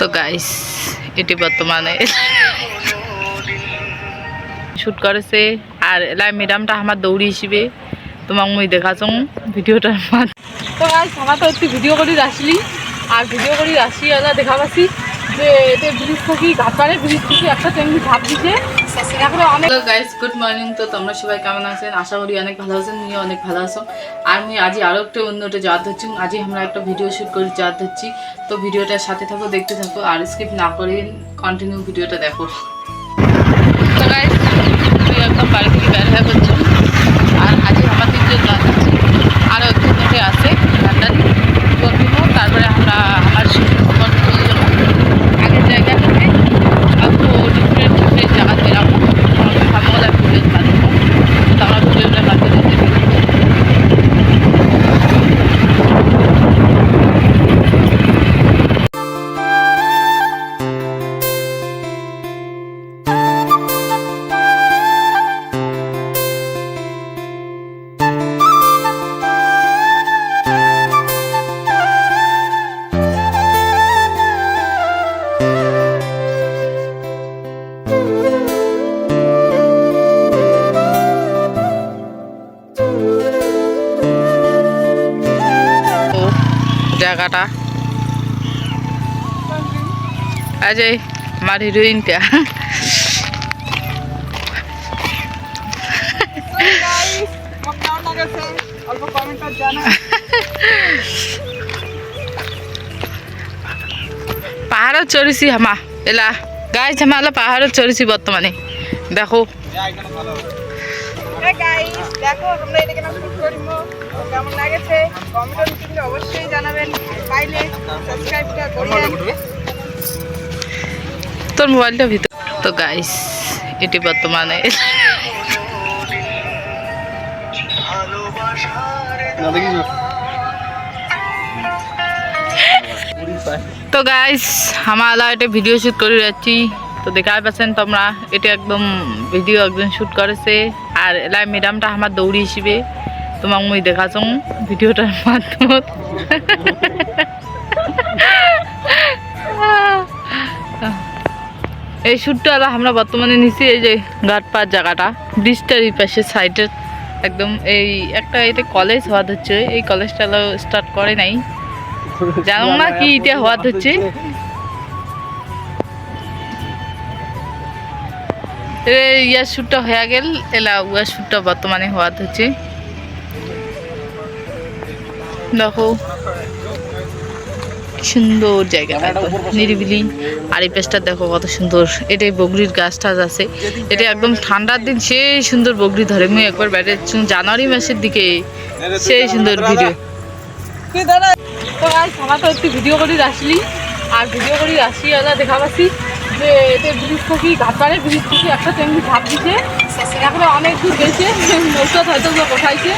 তো গাইস এটি বর্তমানে শুট করেছে আর এলাই ম্যাডামটা আমার দৌড়ি হিসেবে তোমাক মুই দেখাছো ভিডিওটার মাঝ। তো গাইস আমার তো একটু ভিডিও করে আসলি আর ভিডিও করে আসি এলা দেখা পাচ্ছি যে এতে ব্রিজ থেকে ঘাটপাড়ে ব্রিজ থেকে একটা ট্রেন ঝাঁপ দিছে এখন অনেক। Guys good morning. তো তোমরা সবাই কেমন আছেন? আশা করি অনেক ভালো আছেন, নিয়ে অনেক ভালো আছো। আর আমি আজ আরও একটা অন্যটা যাওয়া ধরছি। আজ আমরা একটা ভিডিও শ্যুট করে যাওয়া ধরছি। তো ভিডিওটার সাথে থাকো, দেখতে থাকো আর স্কিপ না করে কন্টিনিউ ভিডিওটা দেখো। তো গাইস আমি একদম বাড়ি থেকে বের হয়ে করছি আর আজ আমার 3 জন যাওয়া ধরছি, আরও একজন লোকে আছে ঠান্ডারি কন্টিনিউ। তারপরে আমরা আমার স্পট চলে যাবো আগের জায়গাটাতে, তো ডিফারেন্ট ডিফারেন্ট জায়গা বেরাবো। আমাকে ভালো ভিডিও বানাবো, তো আমরা ভিডিওটা বানিয়ে দিতে পারি। জায়গাটা আজ আমার হিরোইনটা পাহাড়ত চড়িছি হামা এলা গাইছ হামালা পাহাড়ত চড়িছি বর্তমানে দেখো। দেখো তোমরা এটা কেন শুট করবো, কেমন লাগেছে কমেন্ট কিন্তু অবশ্যই জানাবেন, পাইলে সাবস্ক্রাইবটা করিয়েন। তোর মোবাইলটা ভিতর। তো গাইস এটি বর্তমানে তো গাইস আমরা এটা ভিডিও শ্যুট করে যাচ্ছি। তো দেখাই পাচ্ছেন তোমরা এটা একদম ভিডিও একজন শ্যুট করেছে আর এলাই ম্যাডামটা আমার দৌড়ি হিসেবে তোমাক মুই দেখাছো ভিডিওটার মাধ্যমে। এই শ্যুটটা আমরা বর্তমানে নিচ্ছি এই যে ঘাটপাড় জায়গাটা ব্রিজটার এই পাশে সাইডের একদম এই একটা এটা কলেজ হওয়া হচ্ছে। এই কলেজটা স্টার্ট করে নাই, জানো না কি এটা হওয়া হচ্ছে। ইয়ার শ্যুটটা হয়ে গেল, এলা উয়ার শ্যুটটা বর্তমানে হওয়া হচ্ছে। দেখো সুন্দর জায়গাটা নিরিবিলি আর এই পেছটা দেখো কত সুন্দর। এটাই বগরির গাছ টাছ আছে, এটা একদম ঠান্ডার দিন সেই সুন্দর বগরি ধরে। মুই একবার বাইরে জানুয়ারি মাসের দিকে সেই সুন্দর ভিডিও। তো আমরা তো একটু ভিডিও করে আসলি আর ভিডিও করে আসি এলা দেখা পাচ্ছি যে এতে ব্রিজ থেকে ঘাটপাড়ে ব্রিজ থেকে একটা ট্রেন ঝাঁপ দিছে এখন অনেক দূর গেছে, নৌকা হয়তো কোথাইছে।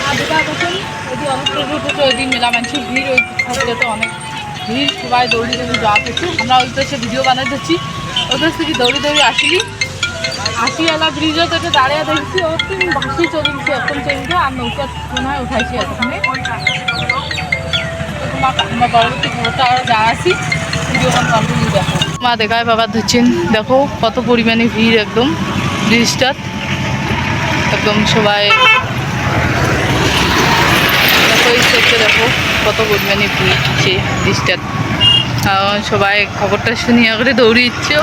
আর দেখা পাচ্ছেন যদি অনেক টোটো ওই দিন মেলা মানুষের ভিড়, ওই থাকলে তো অনেক ভিড়, সবাই দৌড়ি দৌড়ি যাওয়া করছি। আমরা ওই পাশে ভিডিও বানাই দিচ্ছি, ওই পাশ থেকে দৌড়ি দৌড়ি আসলি আসি এলা ব্রিজও থেকে দাঁড়িয়ে দেখছি ওরকম ভাসি চলে গেছি একদম ট্রেনটা আর নৌকা মনে হয় উঠাইছি এতক্ষণে। আমরা পরবর্তী খবরটা আরও জানাচ্ছি, ভিডিও কন্টিনিউ দেখো। মা দেখায় বাবা ধরছেন, দেখো কত পরিমাণে ভিড় একদম ব্রিজটার, একদম সবাই দেখো এই সাইডটা দেখো কত পরিমাণে ভিড় হচ্ছে ব্রিজটার। সবাই খবরটা শুনিয়ে করে দৌড়িচ্ছে।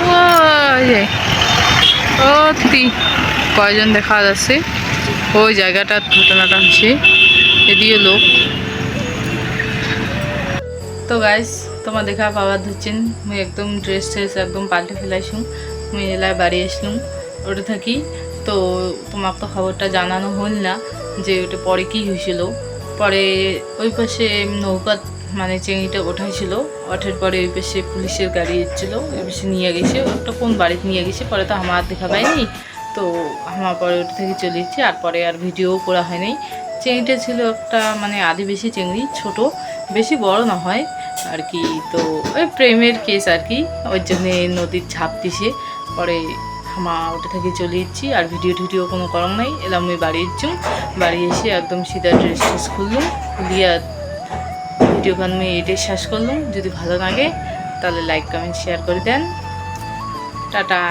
ও কয়জন দেখা যাচ্ছে ওই জায়গাটার ঘটনাটা হচ্ছে এদিকে লোক। তো গাইস তোমার দেখা পাওয়া ধরছেন মুই একদম ড্রেস ট্রেস একদম পাল্টে ফেলাইছুম, মুই এলায় বাড়ি আসলাম ওটা থাকি। তো তোমার তো খবরটা জানানো হল না যে ওটা পরে কি হয়েছিল। পরে ওই পাশে নৌকা মানে চেঙিটা ওঠাইছিল, ওঠার পরে ওই পাশে পুলিশের গাড়ি এসেছিলো, ওই পাশে নিয়ে গেছে ওটা কোন বাড়িতে নিয়ে গেছে, পরে তো আমার দেখা পাইনি। তো আমার পরে ওটা থেকে চলে এসেছি আর পরে আর ভিডিও করা হয়নি। চেংড়িটা ছিল একটা মানে আদিবাসী চেংড়ি, ছোট, বেশি বড় না হয় আর কি। তো ওই প্রেমের কেস আর কি, ওই জন্যে নদীর ঝাঁপ দিছে। পরে আমা ওটা থেকে চলে যাচ্ছি আর ভিডিও টিডিও কোনো করম নাই। এলাম আমি বাড়ি এসছি, বাড়ি এসে একদম সিধা ড্রেস ট্রেস খুললাম, খুলিয়া ভিডিও গান আমি এটাই শেষ করলাম। যদি ভালো লাগে তাহলে লাইক কমেন্ট শেয়ার করে দেন। টাটা।